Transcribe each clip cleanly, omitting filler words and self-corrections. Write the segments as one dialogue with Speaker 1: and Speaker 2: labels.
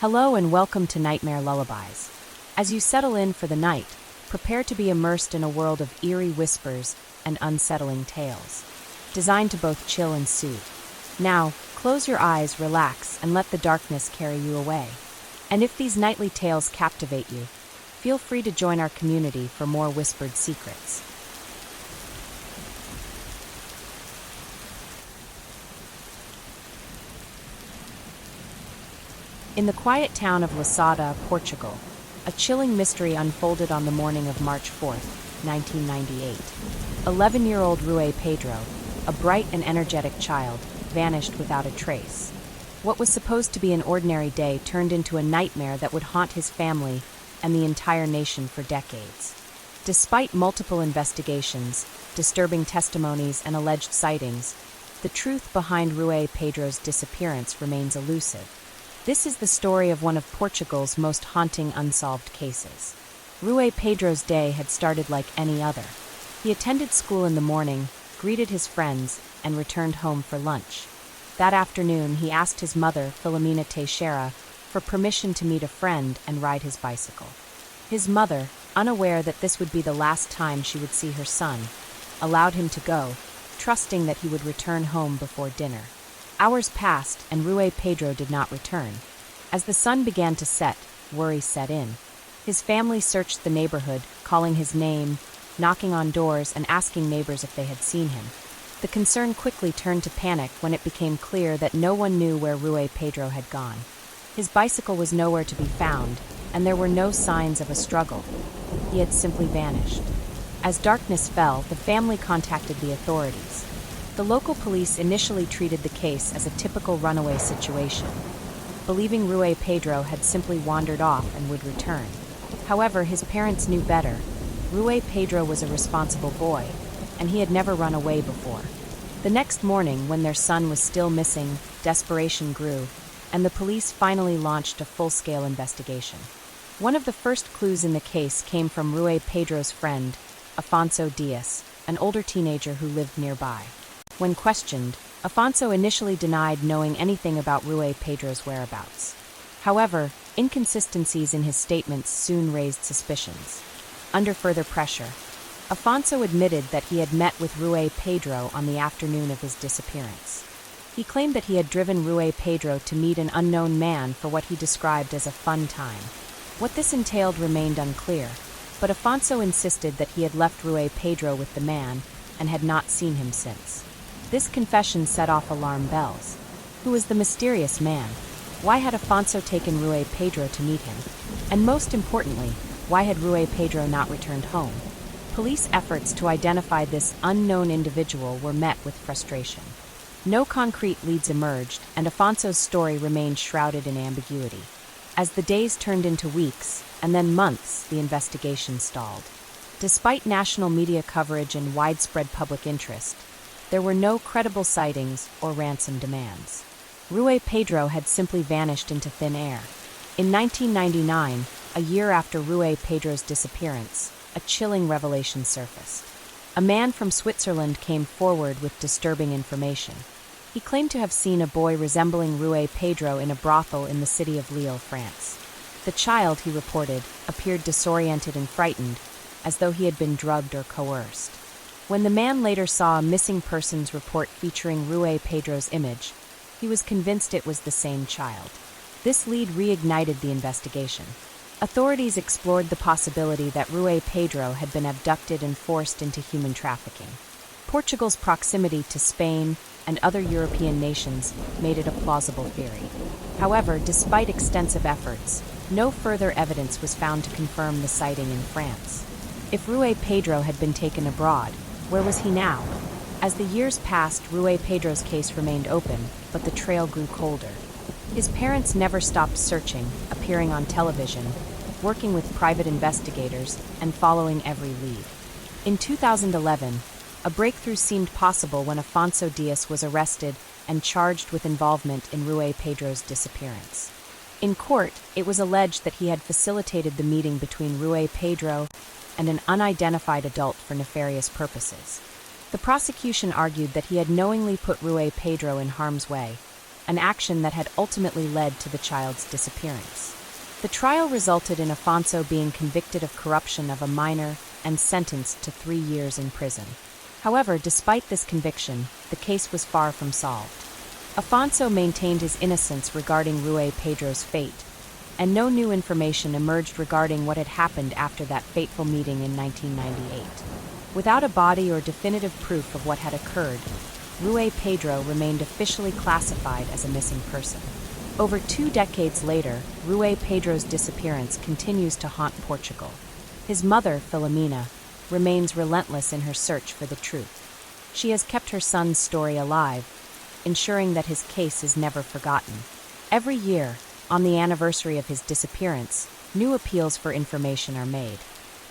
Speaker 1: Hello and welcome to Nightmare Lullabies. As you settle in for the night, prepare to be immersed in a world of eerie whispers and unsettling tales, designed to both chill and soothe. Now, close your eyes, relax, and let the darkness carry you away. And if these nightly tales captivate you, feel free to join our community for more whispered secrets. In the quiet town of Losada, Portugal, a chilling mystery unfolded on the morning of March 4th, 1998. 11-year-old Rui Pedro, a bright and energetic child, vanished without a trace. What was supposed to be an ordinary day turned into a nightmare that would haunt his family and the entire nation for decades. Despite multiple investigations, disturbing testimonies, and alleged sightings, the truth behind Rui Pedro's disappearance remains elusive. This is the story of one of Portugal's most haunting unsolved cases. Rui Pedro's day had started like any other. He attended school in the morning, greeted his friends, and returned home for lunch. That afternoon, he asked his mother, Filomena Teixeira, for permission to meet a friend and ride his bicycle. His mother, unaware that this would be the last time she would see her son, allowed him to go, trusting that he would return home before dinner. Hours passed, and Rui Pedro did not return. As the sun began to set, worry set in. His family searched the neighborhood, calling his name, knocking on doors, and asking neighbors if they had seen him. The concern quickly turned to panic when it became clear that no one knew where Rui Pedro had gone. His bicycle was nowhere to be found, and there were no signs of a struggle. He had simply vanished. As darkness fell, the family contacted the authorities. The local police initially treated the case as a typical runaway situation, believing Rui Pedro had simply wandered off and would return. However, his parents knew better. Rui Pedro was a responsible boy, and he had never run away before. The next morning, when their son was still missing, desperation grew, and the police finally launched a full-scale investigation. One of the first clues in the case came from Rui Pedro's friend, Afonso Dias, an older teenager who lived nearby. When questioned, Afonso initially denied knowing anything about Rui Pedro's whereabouts. However, inconsistencies in his statements soon raised suspicions. Under further pressure, Afonso admitted that he had met with Rui Pedro on the afternoon of his disappearance. He claimed that he had driven Rui Pedro to meet an unknown man for what he described as a fun time. What this entailed remained unclear, but Afonso insisted that he had left Rui Pedro with the man and had not seen him since. This confession set off alarm bells. Who was the mysterious man? Why had Afonso taken Rui Pedro to meet him? And most importantly, why had Rui Pedro not returned home? Police efforts to identify this unknown individual were met with frustration. No concrete leads emerged, and Afonso's story remained shrouded in ambiguity. As the days turned into weeks, and then months, the investigation stalled. Despite national media coverage and widespread public interest, there were no credible sightings or ransom demands. Rui Pedro had simply vanished into thin air. In 1999, a year after Rui Pedro's disappearance, a chilling revelation surfaced. A man from Switzerland came forward with disturbing information. He claimed to have seen a boy resembling Rui Pedro in a brothel in the city of Lille, France. The child, he reported, appeared disoriented and frightened, as though he had been drugged or coerced. When the man later saw a missing persons report featuring Rui Pedro's image, he was convinced it was the same child. This lead reignited the investigation. Authorities explored the possibility that Rui Pedro had been abducted and forced into human trafficking. Portugal's proximity to Spain and other European nations made it a plausible theory. However, despite extensive efforts, no further evidence was found to confirm the sighting in France. If Rui Pedro had been taken abroad, where was he now? As the years passed, Rui Pedro's case remained open, but the trail grew colder. His parents never stopped searching, appearing on television, working with private investigators, and following every lead. In 2011, a breakthrough seemed possible when Afonso Dias was arrested and charged with involvement in Rui Pedro's disappearance. In court, it was alleged that he had facilitated the meeting between Rui Pedro and an unidentified adult for nefarious purposes. The prosecution argued that he had knowingly put Rui Pedro in harm's way, an action that had ultimately led to the child's disappearance. The trial resulted in Afonso being convicted of corruption of a minor and sentenced to 3 years in prison. However, despite this conviction, the case was far from solved. Afonso maintained his innocence regarding Rui Pedro's fate, and no new information emerged regarding what had happened after that fateful meeting in 1998. Without a body or definitive proof of what had occurred, Rui Pedro remained officially classified as a missing person. Over 2 decades later, Rui Pedro's disappearance continues to haunt Portugal. His mother, Filomena, remains relentless in her search for the truth. She has kept her son's story alive, ensuring that his case is never forgotten. Every year, on the anniversary of his disappearance, new appeals for information are made.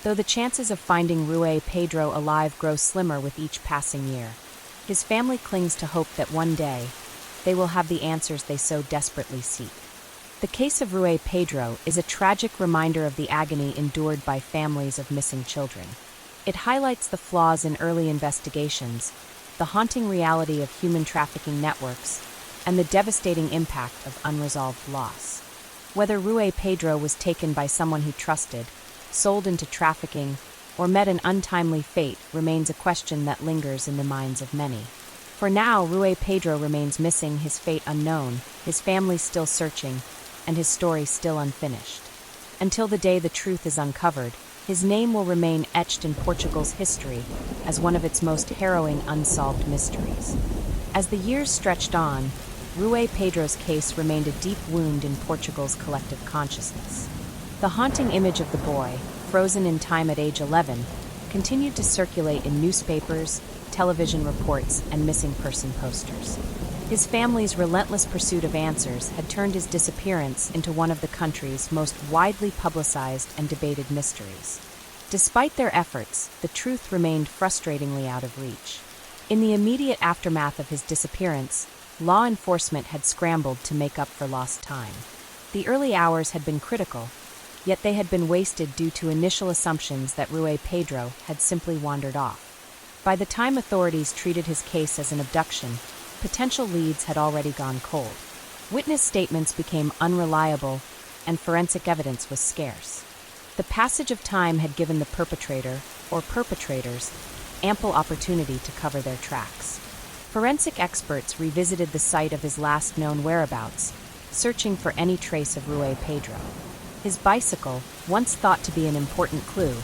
Speaker 1: Though the chances of finding Rui Pedro alive grow slimmer with each passing year, his family clings to hope that one day, they will have the answers they so desperately seek. The case of Rui Pedro is a tragic reminder of the agony endured by families of missing children. It highlights the flaws in early investigations, the haunting reality of human trafficking networks, and the devastating impact of unresolved loss. Whether Rui Pedro was taken by someone he trusted, sold into trafficking, or met an untimely fate remains a question that lingers in the minds of many. For now, Rui Pedro remains missing, his fate unknown, his family still searching, and his story still unfinished. Until the day the truth is uncovered, his name will remain etched in Portugal's history as one of its most harrowing unsolved mysteries. As the years stretched on, Rui Pedro's case remained a deep wound in Portugal's collective consciousness. The haunting image of the boy, frozen in time at age 11, continued to circulate in newspapers, television reports, and missing person posters. His family's relentless pursuit of answers had turned his disappearance into one of the country's most widely publicized and debated mysteries. Despite their efforts, the truth remained frustratingly out of reach. In the immediate aftermath of his disappearance, law enforcement had scrambled to make up for lost time. The early hours had been critical, yet they had been wasted due to initial assumptions that Rui Pedro had simply wandered off. By the time authorities treated his case as an abduction, potential leads had already gone cold. Witness statements became unreliable, and forensic evidence was scarce. The passage of time had given the perpetrator, or perpetrators, ample opportunity to cover their tracks. Forensic experts revisited the site of his last known whereabouts, searching for any trace of Rui Pedro. His bicycle, once thought to be an important clue,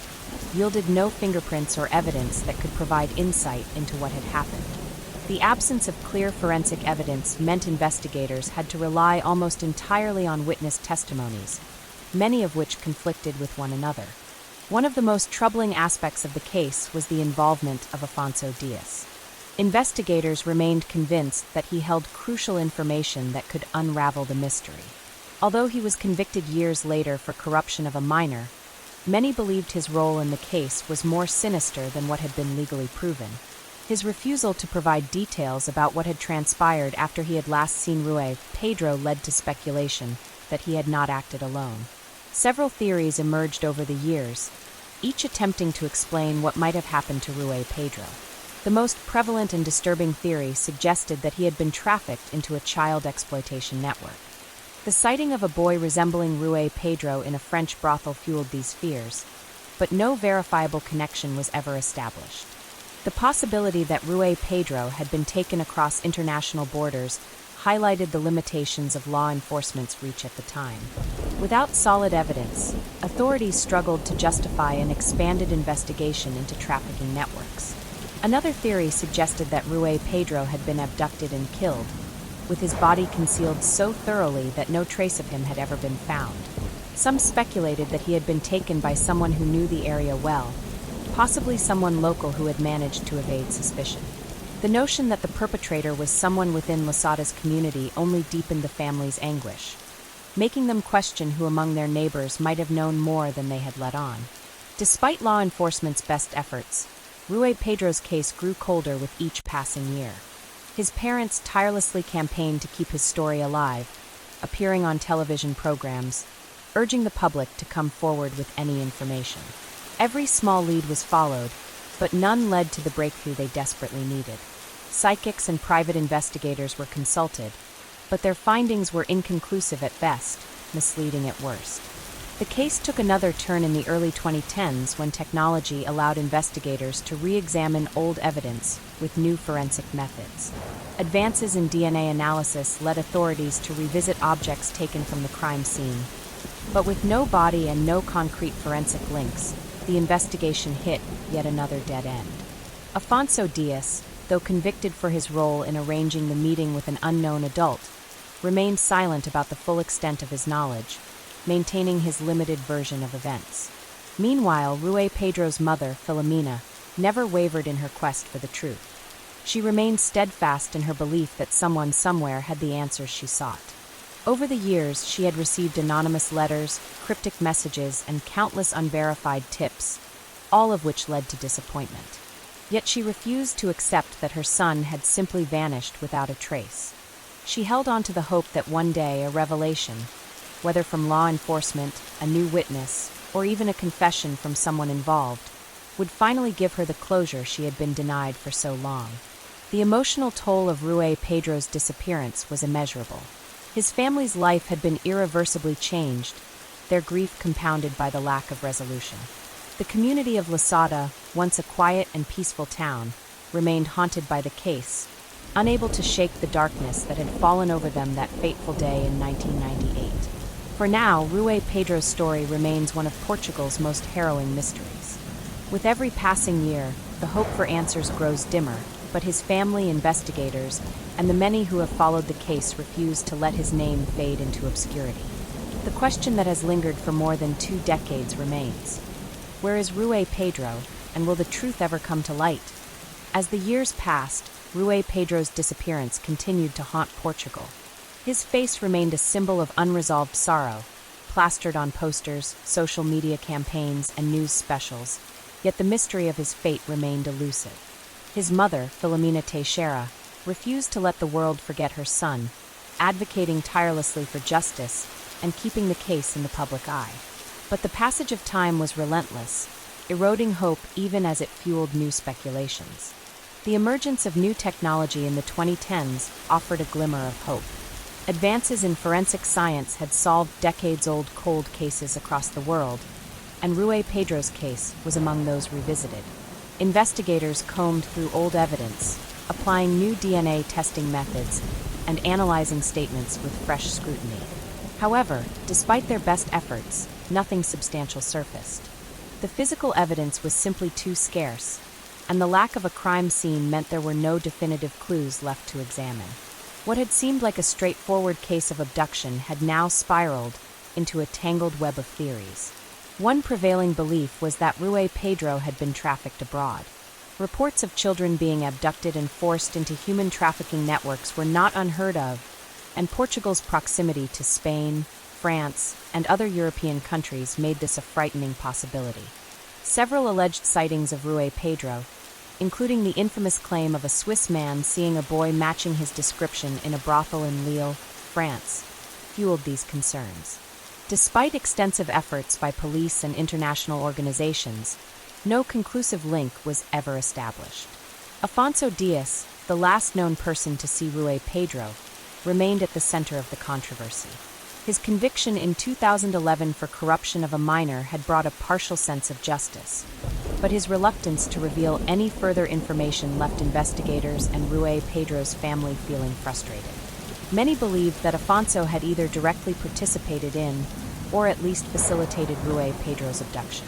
Speaker 1: yielded no fingerprints or evidence that could provide insight into what had happened. The absence of clear forensic evidence meant investigators had to rely almost entirely on witness testimonies, many of which conflicted with one another. One of the most troubling aspects of the case was the involvement of Afonso Dias. Investigators remained convinced that he held crucial information that could unravel the mystery. Although he was convicted years later for corruption of a minor, many believed his role in the case was more sinister than what had been legally proven. His refusal to provide details about what had transpired after he had last seen Rui Pedro led to speculation that he had not acted alone. Several theories emerged over the years, each attempting to explain what might have happened to Rui Pedro. The most prevalent and disturbing theory suggested that he had been trafficked into a child exploitation network. The sighting of a boy resembling Rui Pedro in a French brothel fueled these fears, but no verifiable connection was ever established. The possibility that Rui Pedro had been taken across international borders highlighted the limitations of law enforcement's reach at the time. Without solid evidence, authorities struggled to justify an expanded investigation into trafficking networks. Another theory suggested that Rui Pedro had been abducted and killed, with his body concealed so thoroughly that no trace of him had ever been found. Some speculated that he had been taken by someone who knew the area well, possibly someone local who had managed to evade suspicion. The notion that the perpetrator was someone within Losada's community only deepened the family's anguish, making them question who among their neighbors might have known more than they had let on. Despite law enforcement's best efforts, Rui Pedro's case grew colder with each passing year. His parents tirelessly campaigned to keep his story alive, appearing on television programs, urging the public to come forward with any information. Every small lead was followed, but none led to the breakthrough they desperately needed. Psychics and private investigators were consulted, but their findings were inconclusive at best, misleading at worst. The case took another turn in the early 2010s when technology allowed investigators to re-examine old evidence with new forensic methods. Advances in DNA analysis led authorities to revisit objects taken from the crime scene. But with no body and no concrete forensic links, the investigation hit yet another dead end. Afonso Diaz, though convicted for his role in arranging the meeting with an unknown adult, remained silent about the full extent of his knowledge, maintaining his limited version of events. Meanwhile, Rui Pedro's mother, Filomena, never wavered in her quest for the truth. She remained steadfast in her belief that someone somewhere had the answers she sought. Over the years, she had received anonymous letters, cryptic messages, and countless unverified tips, all of which led to disappointment. Yet she refused to accept that her son had simply vanished without a trace. She held on to the hope that one day a revelation, whether from law enforcement, a new witness, or even a confession from someone involved, would finally give her the closure she had been denied for so long. The emotional toll of Rui Pedro's disappearance was immeasurable. His family's life had been irreversibly changed, their grief compounded by the lack of resolution. The community of Losada, once a quiet and peaceful town, remained haunted by the case, unable to shake the darkness that had fallen over them that fateful day in 1998. For now, Rui Pedro's story remains one of Portugal's most harrowing mysteries. With every passing year, the hope for answers grows dimmer, but his family, investigators, and the many who have followed the case refuse to let his name fade into obscurity. The question that has lingered for more than 2 decades remains. Where is Rui Pedro, and will the truth ever come to light? As the years passed, Rui Pedro's disappearance continued to haunt Portugal. His face remained a symbol of unresolved sorrow, plastered on posters, social media campaigns, and news specials, yet the mystery of his fate remained elusive. His mother, Filomena Teixeira, refused to let the world forget her son, advocating tirelessly for justice and keeping the case in the public eye. But the passage of time was relentless, eroding hope even as it fueled new speculations. The emergence of new technology in the 2010s offered a glimmer of hope. Advances in forensic science had solved decades-old cold cases across the world, and Rui Pedro's case was among those revisited. Investigators combed through old evidence, applying new DNA testing methods and analyzing statements with fresh scrutiny. However, despite their best efforts, nothing substantial surfaced. The physical evidence was simply too scarce, and the lack of a crime scene meant there were no definitive clues left to examine. What had seemed like a straightforward case of abduction had now spiraled into a tangled web of theories. One prevailing belief was that Rui Pedro had been trafficked abroad. Reports of children being abducted and forced into human trafficking networks were not unheard of, and Portugal's proximity to Spain, France, and other European countries made this a frightening possibility. Several alleged sightings of Rui Pedro, including the infamous claim of a Swiss man seeing a boy matching his description in a brothel in Lille, France, fueled these concerns. Despite extensive efforts by police and international organizations, no conclusive link was ever established. Afonso Diaz, the last known person to see Rui Pedro, remained at the center of the controversy. His conviction in 2011 for corruption of a minor had brought a partial sense of justice, but his reluctance to reveal any further information left investigators and Rui Pedro's family feeling frustrated. Many believed that Afonso had either directly participated in or at least facilitated Rui Pedro's abduction.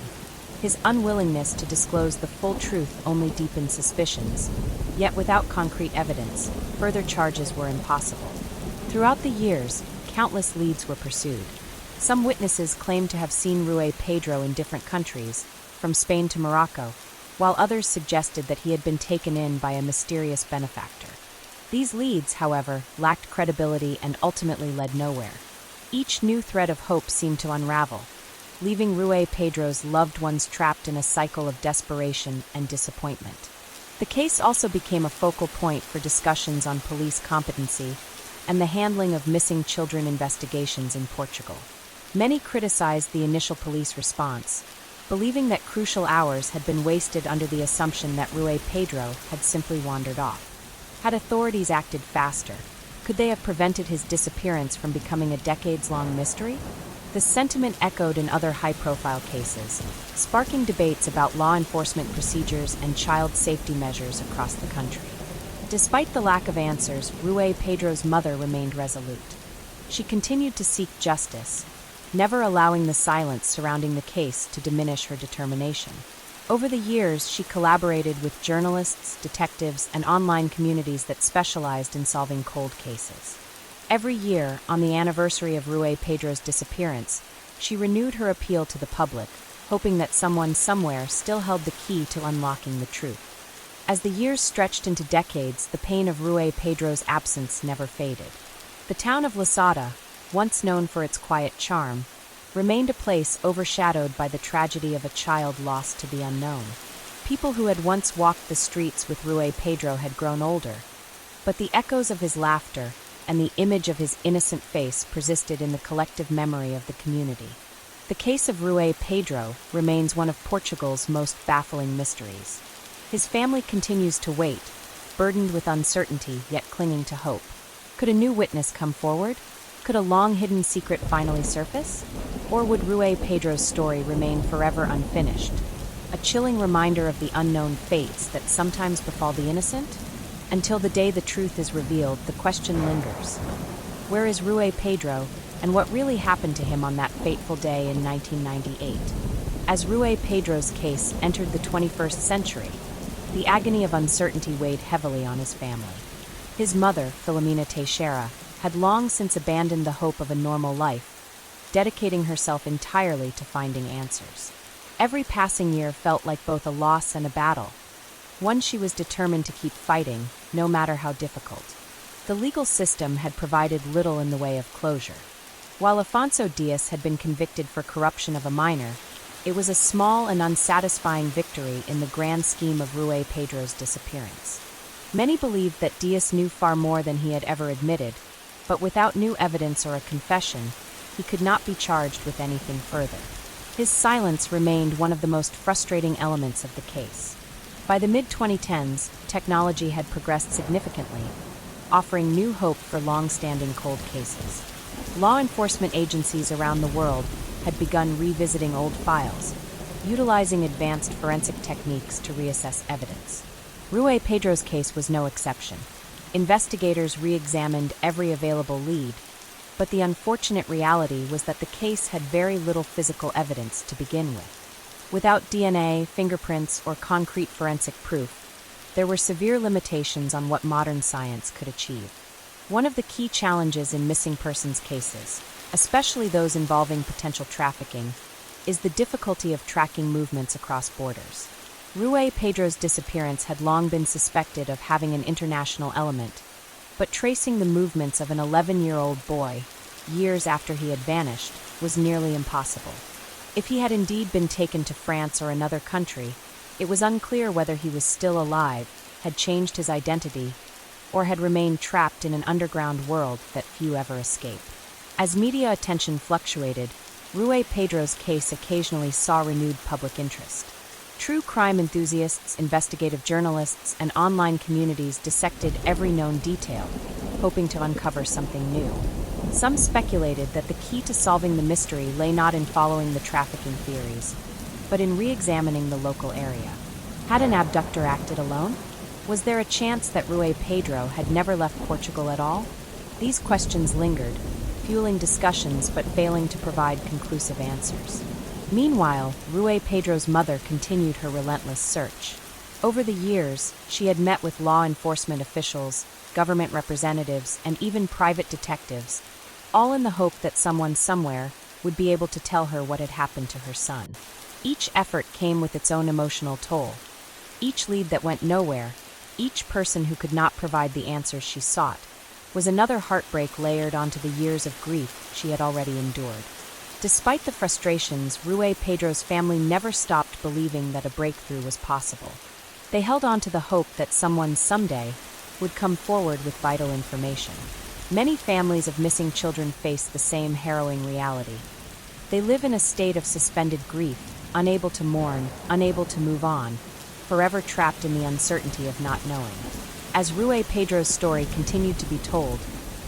Speaker 1: His unwillingness to disclose the full truth only deepened suspicions, yet without concrete evidence, further charges were impossible. Throughout the years, countless leads were pursued. Some witnesses claimed to have seen Rui Pedro in different countries, from Spain to Morocco, while others suggested that he had been taken in by a mysterious benefactor. These leads, however, lacked credibility and ultimately led nowhere. Each new thread of hope seemed to unravel, leaving Rui Pedro's loved ones trapped in a cycle of desperation and disappointment. The case also became a focal point for discussions on police competency and the handling of missing children investigations in Portugal. Many criticized the initial police response, believing that crucial hours had been wasted under the assumption that Rui Pedro had simply wandered off. Had authorities acted faster, Could they have prevented his disappearance from becoming a decades-long mystery? The sentiment echoed in other high-profile cases, sparking debates about law enforcement procedures and child safety measures across the country. Despite the lack of answers, Rui Pedro's mother remained resolute. She continued to seek justice, never allowing the silence surrounding the case to diminish her determination. Over the years, she collaborated with journalists, detectives, and online communities that specialized in solving cold cases. Every year, on the anniversary of Rui Pedro's disappearance, she renewed her appeal to the public, hoping that someone somewhere still held the key to unlocking the truth. As the years stretched into decades, the pain of Rui Pedro's absence never faded. The town of Losada, once known for its quiet charm, remained a place overshadowed by the tragedy of a child lost to the unknown. People who had once walked the streets with Rui Pedro had grown older, but the echoes of his laughter and the image of his innocent face persisted in the collective memory of the community. The case of Rui Pedro remains one of Portugal's most baffling mysteries. His family continues to wait, burdened with uncertainty yet clinging to hope. Could a new witness come forward? Could a long-hidden secret finally surface? Or would Rui Pedro's story remain forever unfinished? A chilling reminder of the unknown fates that sometimes befall the innocent? Until the day the truth is revealed, the question lingers. Where is Rui Pedro, and what really happened to him on that fateful day in 1998? As Rui Pedro's case entered the 21st century, the agony of uncertainty weighed heavily on his family. His mother, Filomena Teixeira, had long since abandoned the hope of a normal life, dedicating herself entirely to finding answers. Every passing year felt like both a loss and a battle, one she was determined to keep fighting, no matter how difficult. The legal system had provided little in the way of closure. While Afonso Dias had been convicted for corruption of a minor, it was a small and unsatisfying victory in the grand scheme of Rui Pedro's disappearance. Many believed that Dias knew far more than he had ever admitted, but without new evidence or a confession, he could not be charged with anything further. His silence remained one of the most frustrating elements of the case. By the mid-2010s, technology had progressed significantly, offering new hope for long-standing cold cases. Law enforcement agencies around the world had begun revisiting old files, utilizing advanced forensic techniques to reassess evidence. Rui Pedro's case was no exception. Investigators re-examined every available lead, but the unfortunate reality was that the case had very little physical evidence to begin with. Without DNA, fingerprints, or concrete forensic proof, there were severe limitations on what modern science could achieve. One of the key challenges in missing persons cases, especially those involving potential trafficking, is the difficulty of tracking movements across borders. Rui Pedro's disappearance had long been suspected of having an international element, but tracing the movements of an 11-year-old boy, years after he had vanished, was nearly impossible. If he had indeed been taken to France or another country, it was unclear whether he was still alive, had changed his identity, or had remained trapped in an underground world that few ever escape. As media attention fluctuated, Rui Pedro's case occasionally saw renewed public interest. True crime enthusiasts, investigative journalists, and online communities dissected every known detail, hoping to uncover something new. Some speculated that the key to solving the mystery lay not in following the trafficking theories, but in re-examining the local area. Had an abductor acted alone? Was there a chance that Rui Pedro had never left Portugal at all? These questions lingered, fueling discussions but failing to provide conclusive answers. Meanwhile, Rui Pedro's mother continued her relentless search. Over the years, she had met with law enforcement officials, government representatives, and even private detectives, all in the hope that someone somewhere would be able to tell her what had happened to her son. Each effort came with its own emotional toll. Each lead that went nowhere, each person who could not provide the answers she sought, was another heartbreak layered onto the years of grief she had already endured. Despite the frustrations, Rui Pedro's family never stopped believing that a breakthrough was possible. They held on to the hope that someone someday would come forward with vital information. Many families of missing children face the same harrowing reality. They live in a state of suspended grief, unable to mourn, unable to move on, forever trapped in the uncertainty of not knowing. As Rui Pedro's story continued to be told,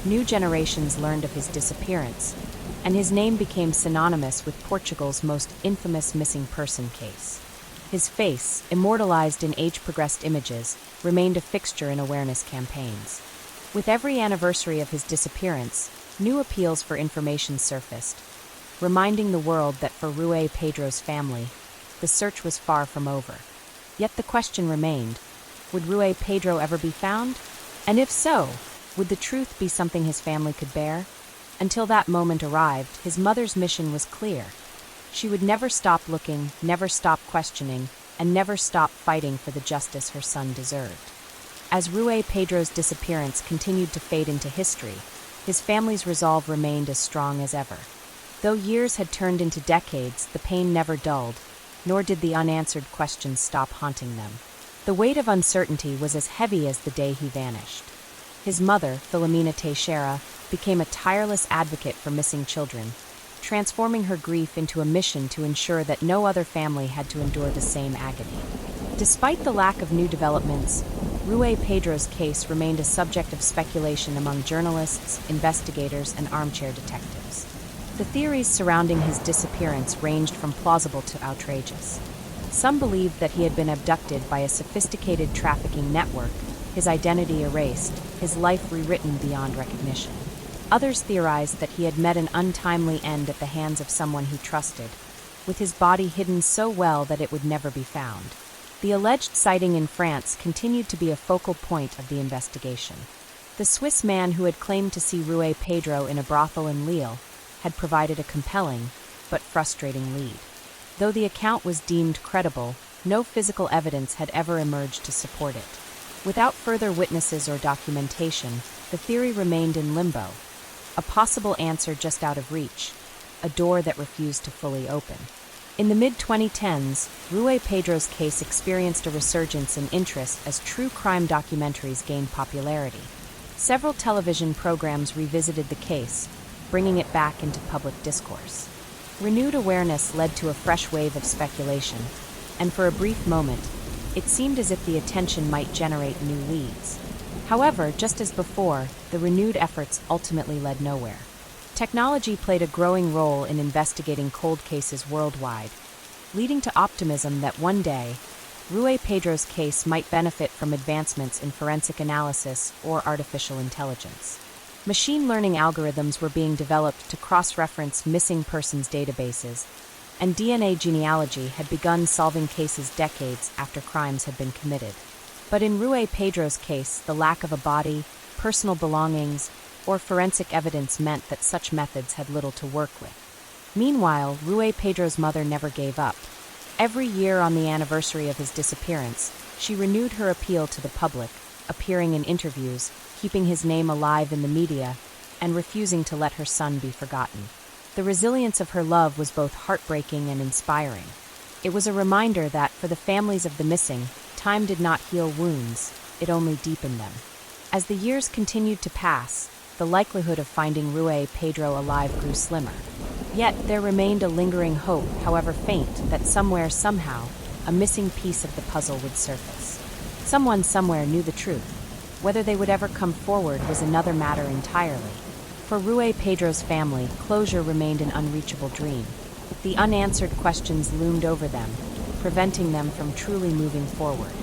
Speaker 1: new generations learned of his disappearance, and his name became synonymous with Portugal's most infamous missing person case. His face, immortalized in age-progressed images, remained a fixture in awareness campaigns. With every anniversary of his disappearance, new appeals for information surfaced, reminding the world that for Rui Pedro's family, the search was far from over. Yet the question remained, would Rui Pedro ever be found? And if so, would the truth be something his family could bear? Until that moment arrived, his mother's mission was clear. She would never stop looking, never stop questioning, and never stop fighting for the justice her son deserved. As Rui Pedro's disappearance continued to fade into history, his family's resolve remained as strong as ever. Though years had turned into decades, the pain never dulled, nor did the unanswered questions stop haunting them. The weight of uncertainty was as heavy as the day he vanished. His mother, Filomena Teixeira, became a tireless advocate for missing children, transforming her grief into a mission to ensure that no other family had to endure the same agony. Despite the lack of new developments, Rui Pedro's case remained a subject of speculation among journalists, investigators, and armchair detectives. The theories surrounding his disappearance ranged from plausible to outrageous. Some believed that he had been abducted by a sophisticated trafficking network, his identity erased, his life rewritten beyond recognition. Others theorized that he had met an untimely end at the hands of someone he trusted, with his body hidden so well that it would never be found. The alleged sighting in France continued to be a focal point of the investigation. The Swiss man who had claimed to see Rui Pedro in a brothel in Lille had provided a compelling, but frustrating lead. Though the account was deemed credible, no physical evidence had ever emerged to support it. Without further witnesses or documentation, the theory remained in limbo, a possible answer just out of reach, a door that refused to fully open. In the mid-2010s, Rui Pedro's case experienced a resurgence in interest as true crime documentaries gained popularity. Several television programs revisited the case, bringing it back into public discourse. Renewed awareness led to a fresh wave of speculation, and for a brief moment, it seemed as if the attention might generate new leads. However, just as before, the renewed efforts ultimately led nowhere. Technology played a growing role in investigating cold cases worldwide, leading to optimism that one day, Rui Pedro's case might benefit from advancements in forensic analysis or artificial intelligence. Machine learning algorithms were being developed to cross-reference missing persons databases, and DNA genealogy had begun solving cases decades after crimes had been committed. But in Rui Pedro's case, the lack of a body, personal belongings, or forensic evidence meant that such methods had little to work with. Meanwhile, Rui Pedro's mother never gave up. Every year on the anniversary of his disappearance, she renewed her appeal to the public, appearing in interviews, keeping his name alive in the media, and refusing to let her son be forgotten. The resilience of her love was both heartbreaking and inspiring. It was a reminder that, for the families of the missing, time did not heal wounds, it only deepened them. As the years continued to pass, the likelihood of finding Rui Pedro alive grew slimmer. Yet there remained a lingering hope, however faint, that somewhere, somehow, a missing piece of the puzzle would surface. Someone somewhere knew the truth. Whether they would ever come forward was another matter entirely. For Rui Pedro's family, closure remained an unreachable dream. The unanswered questions loomed over them, preventing them from truly moving forward.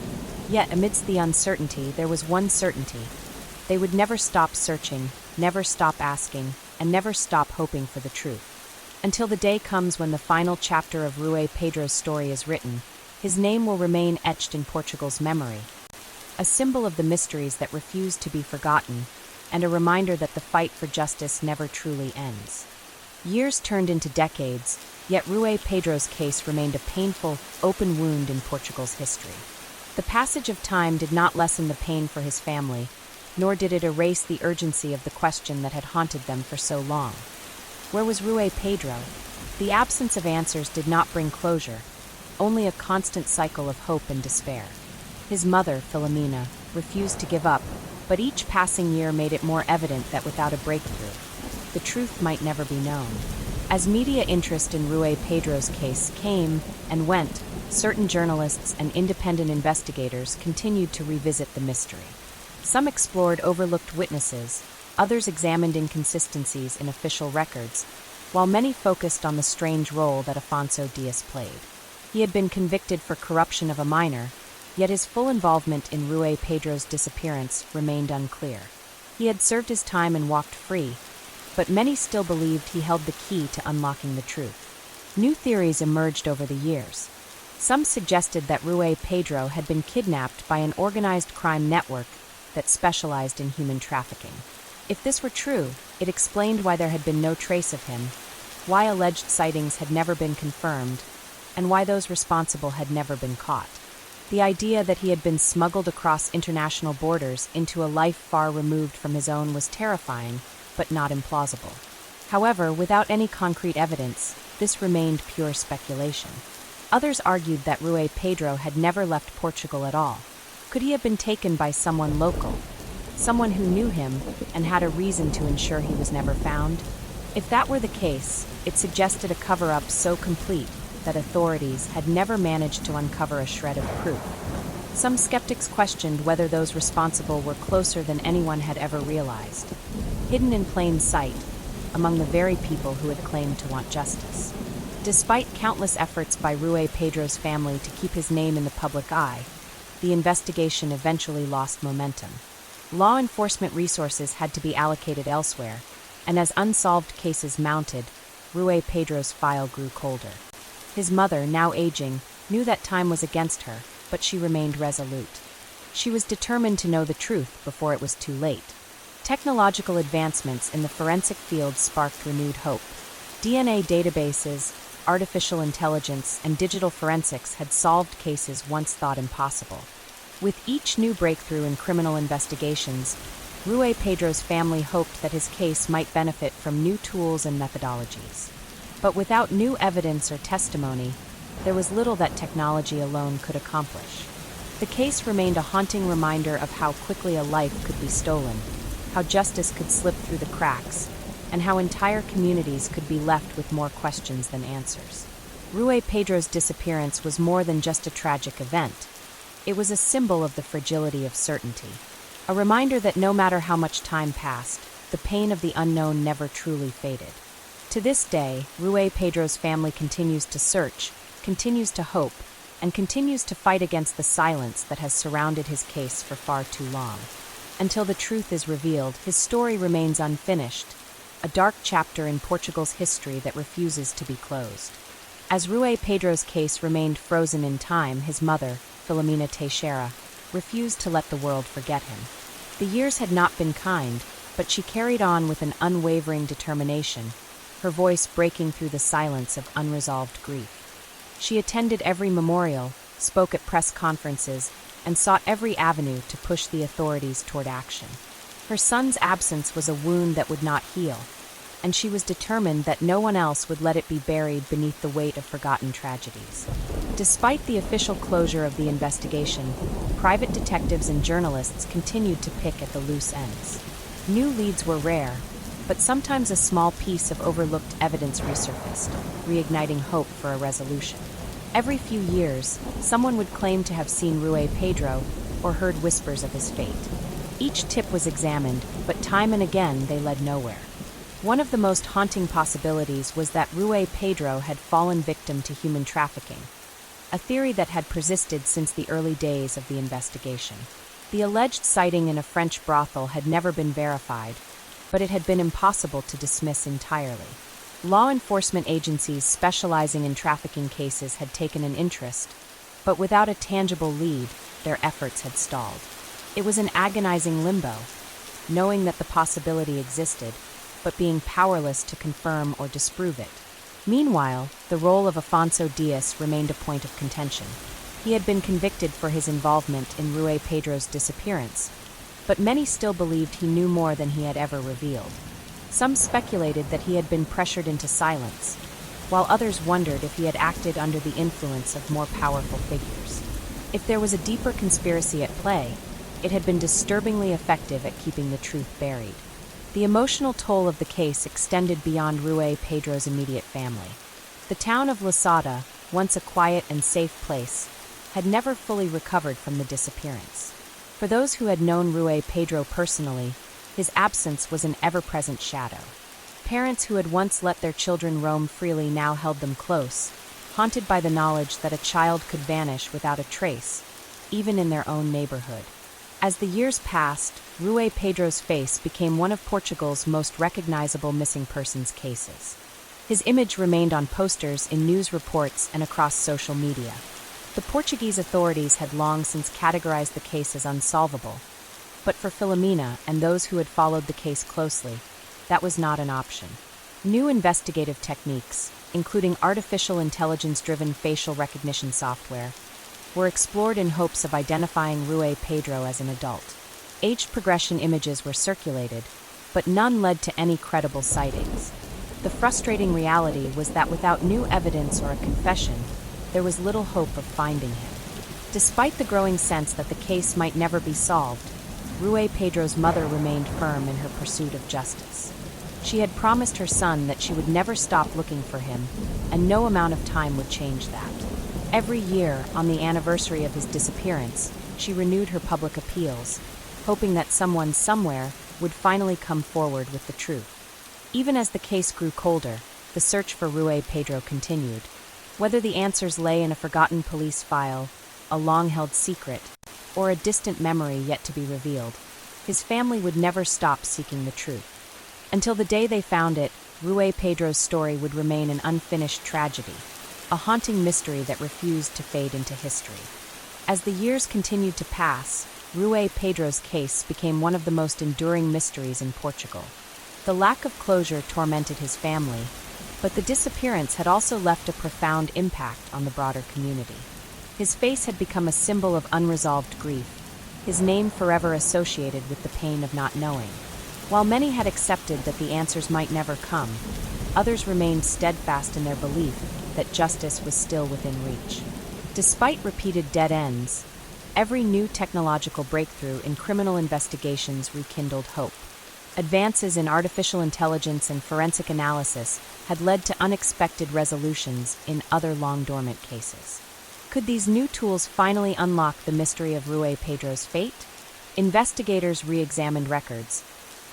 Speaker 1: Yet amidst the uncertainty, there was one certainty. They would never stop searching, never stop asking, and never stop hoping for the truth. Until the day comes when the final chapter of Rui Pedro's story is written, his name will remain etched in Portugal's memory, a symbol of the mysteries that refuse to be forgotten, and a reminder that the fight for justice never truly ends. Years turned into decades, yet Rui Pedro's case remained a painful, open wound in Portugal's history. The passage of time did not lessen the pain for his family, nor did it erase the urgency of the question that had haunted them for so long. Where was Rui Pedro? The absence of answers did not bring closure, only a constant cycle of hope and despair. His mother, Filomena, refused to give up, but each passing year made it more evident that without a breakthrough, the truth might never be known. As media interest in Rui Pedro's case came and went, certain journalists and independent investigators continued to revisit the mystery. Some explored overlooked witnesses, Others examined inconsistencies in official records, while many focused on the strange role that Afonso Diaz played. He had been convicted for corruption of a minor, yet his full involvement in Rui Pedro's disappearance remained unclear. He had served his time and walked free, but many still believed he held the key to unlocking the truth. New theories emerged over the years. Some suggested that Rui Pedro had been kidnapped by an organized crime network that specialized in human trafficking. If this were true, it explained why there had been no trace of him, why alleged sightings had never been confirmed, and why those responsible had never been caught. The idea that he had been smuggled across international borders into a life far removed from his own was terrifying, but not implausible. However, without any concrete evidence, this remained pure speculation. Others argued that Rui Pedro had never left Portugal at all. Could he have been taken by someone local, someone who knew him and had a reason to ensure he was never found? If that were the case, it suggested a cover-up so complete that authorities had never managed to uncover a shred of proof. Some skeptics questioned whether those responsible were closer than anyone had ever realized, hidden in plain sight among the very people who had claimed to want justice. Despite countless efforts by Rui Pedro's family to keep his name in the public eye, the investigation eventually lost momentum. Law enforcement resources had to be allocated elsewhere, and as unsolved cases mounted, Rui Pedro's file grew colder. His mother, now aging, knew that time was against her, but she remained resolute. She was determined to know the truth before it was too late. Technological advancements in the forensic field sparked renewed hope. DNA databases, artificial intelligence, and digital forensics had solved cases once thought impossible. With each new breakthrough in criminal investigations, Rui Pedro's family hoped that his case might benefit from new tools and methodologies. But without new evidence or testimony, there was little that technology alone could accomplish. The case remained a haunting reminder of how quickly a life could be stolen, how justice could slip through the cracks, and how entire communities could be left with more questions than answers. Rui Pedro's disappearance was more than just a tragic event. It was a symbol of the fragility of certainty, a reminder that no matter how much time passed, the pain of the unknown never truly faded. To this day, Rui Pedro's family continues to search, continues to hope, and continues to fight against the silence that has surrounded his case for far too long. Until the truth is revealed, his story remains unfinished, a dark chapter in Portugal's history that refuses to be closed. As Rui Pedro's case remained frozen in time, his mother, Filomena Teixeira, refused to let the world forget him. The years had not been kind, but she carried on with an unwavering determination, her voice breaking through the silence of unresolved grief. She attended every memorial, spoke at press conferences, and sought every avenue to push the authorities toward action. Her son's absence was a wound that would not heal, and she was determined that no one else would let it be buried beneath the weight of forgotten tragedies. Despite the official closure of the investigation, private detectives and journalists continued to pick at the loose ends. New leads were rare, but sometimes a small piece of overlooked evidence resurfaced, reigniting hope for a resolution. Every few years, someone would claim to have seen Rui Pedro or heard whispers of his fate. Each tip was examined, but time and again they led nowhere. One of the most haunting possibilities was that Rui Pedro had fallen victim to human trafficking, a theory that had persisted since the early days of the investigation. The alleged sighting in a French brothel had never been verified, but it had been impossible to dismiss entirely. Law enforcement agencies specializing in trafficking cases had taken an interest, but without a tangible lead, their efforts had stalled. It was an agonizing limbo, knowing that the possibility existed, but being powerless to confirm or disprove it. Meanwhile, the role of Afonso Diaz remained a point of contention. He had been convicted for his involvement in Rui Pedro's disappearance, but many still believed he knew more than he had ever revealed. Some speculated that he had been pressured into silence, while others wondered if he had acted under the influence of more powerful figures. If there was a deeper conspiracy at play, it had been disturbingly effective at keeping the truth buried. The emotional toll of the case extended beyond Rui Pedro's immediate family. The town of Losada, once a quiet and safe place, had never fully recovered from the disappearance. For those who had known Rui Pedro personally, His absence was an ever-present shadow. Parents who had once let their children roam freely now held them close, haunted by the knowledge that a child could vanish without a trace, even in their own neighborhood. As the years passed, Rui Pedro's face became one of Portugal's most recognizable missing persons cases. His image remained on posters, in news reports, and across social media. The Portuguese authorities had long since categorized the case as unsolvable, but for Filomena and those who had followed the case closely, that was not an option. New investigative techniques, including artificial intelligence-driven facial recognition software, were explored in hopes of identifying Rui Pedro as an adult. Age progression images were circulated, but none led to any credible sightings. The frustrating reality was that without new evidence or a confession, there was little hope of finding him. Despite the growing sense that the case might never be solved, Rui Pedro's mother remained firm in her pursuit of justice. She had promised her son that she would never stop looking for him, and no amount of time would change that. Every year, on the anniversary of his disappearance, she renewed her public appeals, hoping that someone somewhere would finally come forward with the truth. Even as the case grew colder, the search for Rui Pedro continued. Whether the answers lay in a forgotten police file, a long-held secret, or a distant memory yet to be revealed, his family would never stop seeking the truth. Until the day they found it, Rui Pedro's story would remain an unfinished tragedy, a haunting mystery that refused to fade into history. As the years continued to pass, Rui Pedro's case became one of the most enduring mysteries in Portugal. The lack of closure tormented his family, but the disappearance had also left a profound impact on the broader community. His face had become a symbol of unresolved grief, his name forever associated with the pain of not knowing. While many had accepted that the answers might never come, others remained steadfast in their belief that justice was still within reach. Despite repeated dead ends, every new technological breakthrough in criminal investigations rekindled hope. Advances in artificial intelligence and forensic analysis had led to unexpected resolutions in other long-dormant cases. Could these new tools finally unlock the mystery of Rui Pedro's fate? Investigators re-examined records,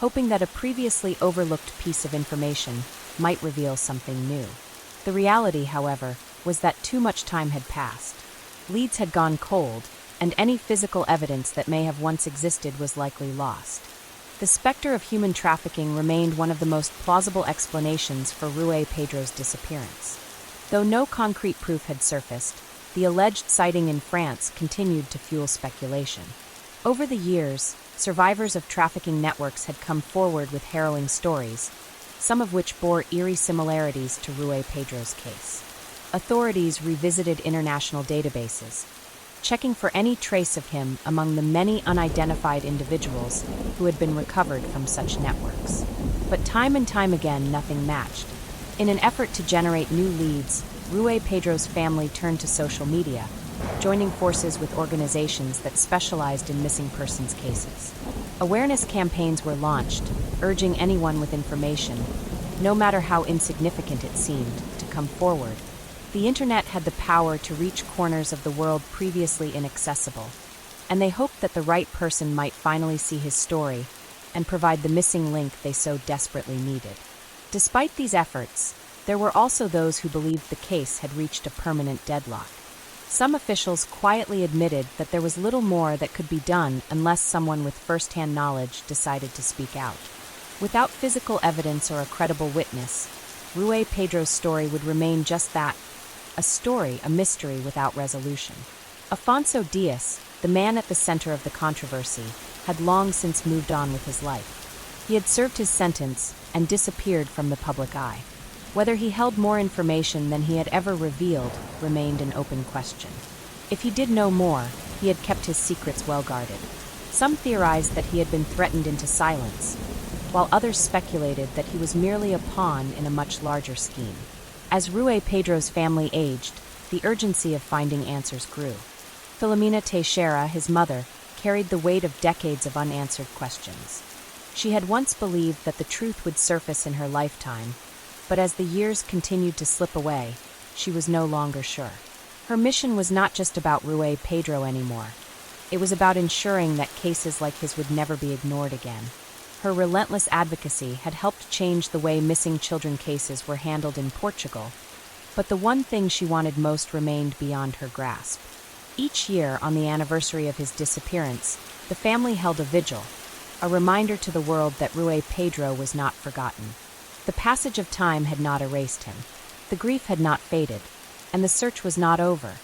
Speaker 1: hoping that a previously overlooked piece of information might reveal something new. The reality, however, was that too much time had passed. Leads had gone cold, and any physical evidence that may have once existed was likely lost. The specter of human trafficking remained one of the most plausible explanations for Rui Pedro's disappearance. Though no concrete proof had surfaced, the alleged sighting in France continued to fuel speculation. Over the years, survivors of trafficking networks had come forward with harrowing stories, some of which bore eerie similarities to Rui Pedro's case. Authorities revisited international databases, checking for any trace of him among the many unidentified individuals who had been recovered from such networks. But time and time again, nothing matched. In an effort to generate new leads, Rui Pedro's family turned to social media, joining forces with organizations that specialized in missing persons cases. Awareness campaigns were launched, urging anyone with information, no matter how insignificant it seemed, to come forward. The internet had the power to reach corners of the world previously inaccessible, and they hoped that the right person might finally see his story and provide the missing link they so desperately needed. Despite these efforts, there were also those who believed the case had reached a permanent deadlock. Some officials quietly admitted that there was little more that could be done unless someone with first-hand knowledge decided to speak out. Without physical evidence or a credible witness, Rui Pedro's story would remain just that, a story, a mystery without resolution. Afonso Dias, the man at the center of the controversy, had long since moved on with his life. He had served his sentence and disappeared from the public eye. Whether he held more information than he had ever revealed remained an open question. If he did know more, he had kept his secrets well guarded. Some theorized that he had been threatened into silence, while others speculated that he was merely a pawn in a much larger scheme. As Rui Pedro's family aged, the urgency of finding answers grew. Filomena Teixeira, his mother, carried the weight of decades of unanswered questions. She had once believed that the truth would surface in her lifetime, but as the years continued to slip away, she was no longer sure. Her mission was not just about Rui Pedro anymore. It was about ensuring that cases like his would never be ignored again. Her relentless advocacy had helped change the way missing children cases were handled in Portugal, but the one thing she wanted most remained beyond her grasp. Each year, on the anniversary of his disappearance, the family held a vigil, a reminder to the world that Rui Pedro was not forgotten. The passage of time had not erased him. The grief had not faded, and the search was not over.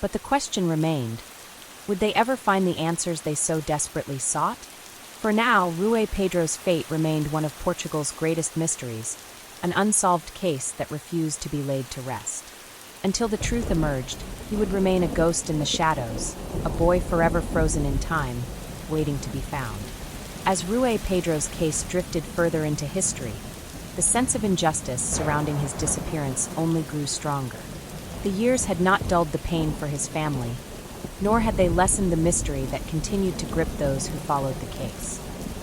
Speaker 1: But the question remained: would they ever find the answers they so desperately sought? For now, Rui Pedro's fate remained one of Portugal's greatest mysteries, an unsolved case that refused to be laid to rest. Until the truth emerged, he would remain a ghost in the shadows, a boy forever frozen in time, waiting to be found. As Rui Pedro's case drifted further into history, the sense of injustice surrounding his disappearance only grew stronger. The years had not dulled the pain for his family, nor had they lessened the mystery that continued to grip those who followed the case.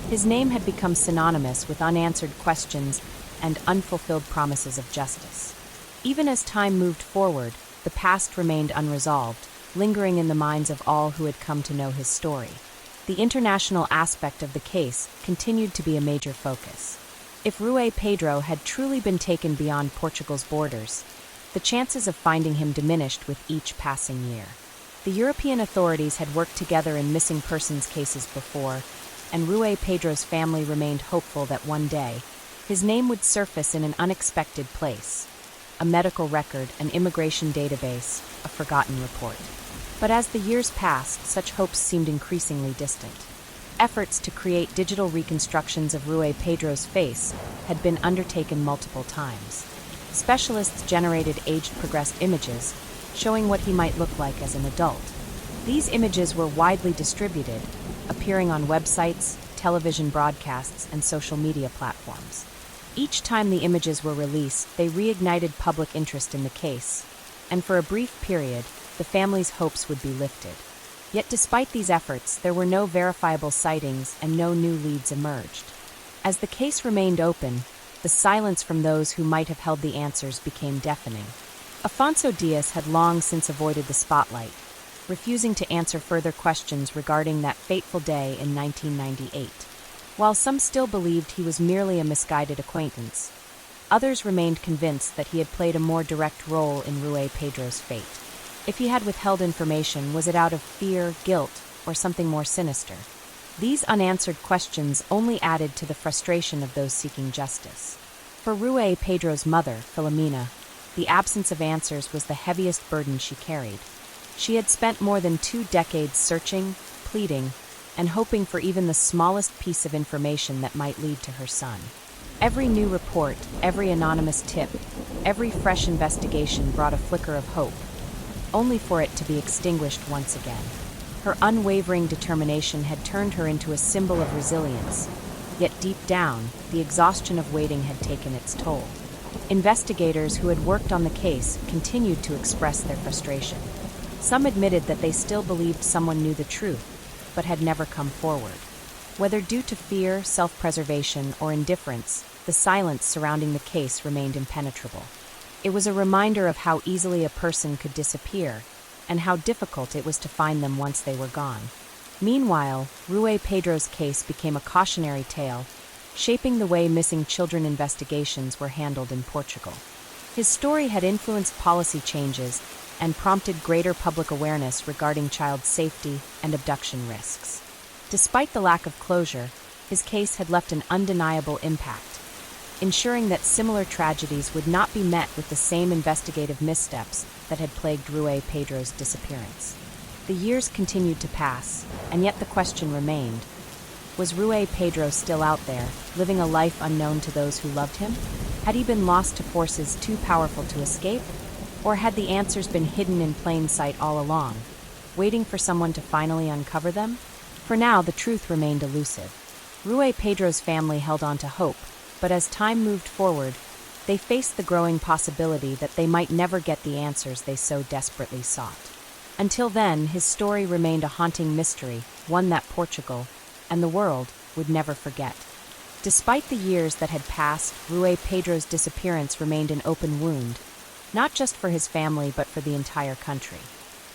Speaker 1: His name had become synonymous with unanswered questions and unfulfilled promises of justice. Even as time moved forward, the past remained unresolved, lingering in the minds of all who had come to know his story. The international aspect of the case continued to be a major focus. If Rui Pedro had truly been taken beyond Portugal's borders, the chances of finding him diminished with each passing year. The European authorities had worked together in missing persons cases before, and Rui Pedro's family remained hopeful that one day, his name would surface in an unexpected place: a medical record, an immigration database, a forgotten report. But as the years passed, such hopes seemed increasingly distant. Efforts to create digital reconstructions of Rui Pedro's face had been undertaken multiple times. Specialists generated age-progressed images, showing what he might look like as an adult. These images were widely distributed, appearing on websites, television broadcasts, and social media platforms. Each time the images were released, they reignited public interest in the case, and for a brief period, the family's hopes would be lifted. Yet despite these efforts, there were no verifiable sightings and no new leads emerged. As the case remained open, the silence from those who might have held the answers became deafening. Afonso Dias had long since avoided the spotlight, refusing to answer further questions regarding that fateful day in 1998. While some still believed he was merely a misguided acquaintance, others remained convinced that he had played a more direct role in Rui Pedro's fate. If he had withheld information, was it out of fear, guilt, or something more sinister? These unanswered questions only added to the frustration of those seeking justice. For Rui Pedro's mother, Filomena, the absence of answers was the heaviest burden she carried. She had spent more than 2 decades searching, pleading, and hoping for even the smallest piece of information that might lead to her son. Every new report, every anonymous tip, every fresh investigation brought a flicker of hope, only for it to be extinguished once again. Her unwavering determination had turned her into a symbol of resilience, yet deep down, the exhaustion of waiting had taken its toll. Investigators who had worked on the case continued to express their frustration. Some admitted that they still believed someone knew the truth, but had never come forward. Whether due to fear, self-preservation, or indifference, the silence surrounding the case remained impenetrable. It was a reminder of how easily a person could disappear, and how difficult it was to find them once they were gone. Meanwhile, Rui Pedro's case became a cautionary tale, shaping the way missing children investigations were handled in Portugal. His story had influenced policy changes and prompted greater public awareness regarding child safety and abduction risks. Despite the lack of closure, his case had left an undeniable impact, ensuring that similar tragedies would not be met with the same investigative missteps that had plagued Rui Pedro's disappearance. The years continued to pass, and yet the question remained: was Rui Pedro still out there, living a life unknown to those who loved him? Had he been lost to forces too powerful to escape? Or had the answers been hidden in plain sight all along, waiting for someone to finally uncover them? For now, the truth remained elusive. Rui Pedro's family held on to hope, but as time moved forward, they faced the growing possibility that they might never get the answers they so desperately sought. Until then, his story remained a haunting mystery, one that Portugal, and the world, would never forget. Despite the years that had passed, Rui Pedro's disappearance remained an open wound, not just for his family but for the entire country.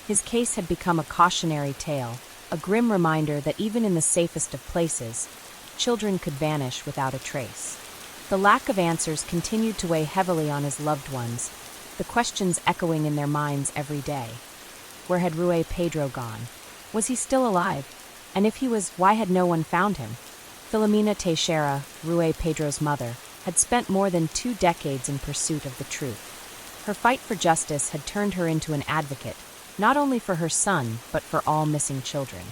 Speaker 1: His case had become a cautionary tale, a grim reminder that even in the safest of places, children could vanish without a trace. The lack of answers continued to weigh heavily on his loved ones, the questions echoing in their minds every day. Where had Rui Pedro gone? Was he still alive? And if he was, why had no one found him? Filomena Teixeira, Rui Pedro's mother, had spent more than 2 decades in pursuit of the truth. Her fight for justice had turned her into an advocate, not only for her son, but for all missing children.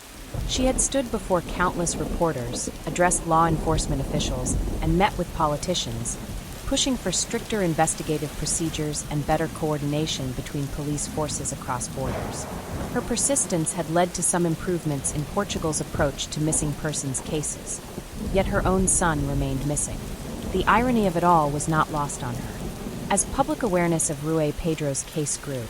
Speaker 1: She had stood before countless reporters, addressed law enforcement officials, and met with politicians, pushing for stricter investigative procedures and better coordination between police forces across borders. Her persistence had led to some improvements in Portugal's approach to missing persons cases. Yet her own son remained missing. The irony of it all was not lost on her. As public awareness of Rui Pedro's case grew,